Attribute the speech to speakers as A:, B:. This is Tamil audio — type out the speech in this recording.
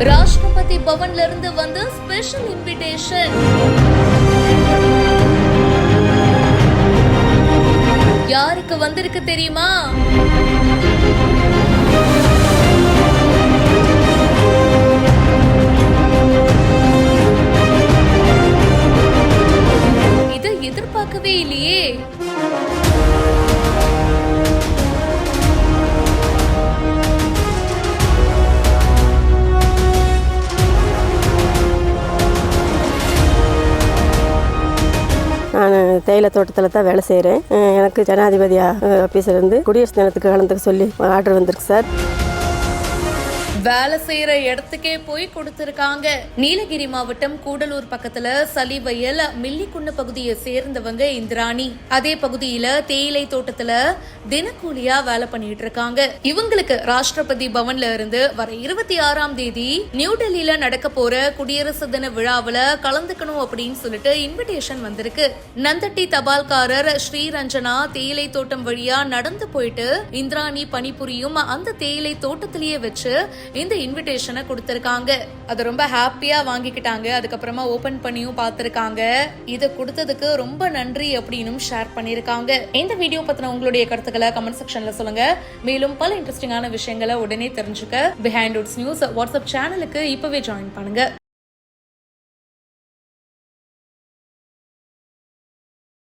A: ராஷ்டிரபதி பவன்ல இருந்து வந்த ஸ்பெஷல் இன்விடேஷன். யாருக்கு வந்திருக்கு தெரியுமா? இதை எதிர்பார்க்கவே இல்லையே.
B: நான் தேயிலை தோட்டத்தில் தான் வேலை செய்கிறேன். எனக்கு ஜனாதிபதி ஆஃபீஸிலேருந்து குடியரசு தினத்துக்கு கலந்துக்க சொல்லி ஆர்டர் வந்திருக்கு சார்.
A: வேலை செய்யற இடத்துக்கே போய் கொடுத்திருக்காங்க. நீலகிரி மாவட்டம் கூடலூர் பக்கத்துல சலிவயல் மில்லிக்குன்னு பகுதியை சேர்ந்தவங்க இந்திராணி. அதே பகுதியில தேயிலை தோட்டத்துல தினக்கூலியா வேலை பண்ணிட்டு இருக்காங்க. இவங்களுக்கு ராஷ்டிரபதி பவன்ல இருந்து வர 26ஆம் தேதி நியூ டெல்லியில நடக்க போற குடியரசு தின விழாவில கலந்துக்கணும் அப்படின்னு சொல்லிட்டு இன்விடேஷன் வந்திருக்கு. நந்தட்டி தபால்காரர் ஸ்ரீரஞ்சனா தேயிலை தோட்டம் வழியா நடந்து போயிட்டு இந்திராணி பணிபுரியும் அந்த தேயிலை தோட்டத்திலேயே வச்சு இந்த இன்விடேஷனை கொடுத்திருக்காங்க. அதை ரொம்ப ஹாப்பியா வாங்கிக்கிட்டாங்க. அதுக்கப்புறமா ஓபன் பண்ணியும் பார்த்திருக்காங்க. இதை கொடுத்ததுக்கு ரொம்ப நன்றி அப்படின்னு ஷேர் பண்ணிருக்காங்க. இந்த வீடியோ பத்தின உங்களுடைய கருத்துக்களை கமெண்ட் செக்ஷன்ல சொல்லுங்க. மேலும் பல இன்ட்ரெஸ்டிங்கான விஷயங்களை உடனே தெரிஞ்சுக்க பிஹைண்ட் ரூட்ஸ் நியூஸ் வாட்ஸ்அப் சேனலுக்கு இப்பவே ஜாயின் பண்ணுங்க.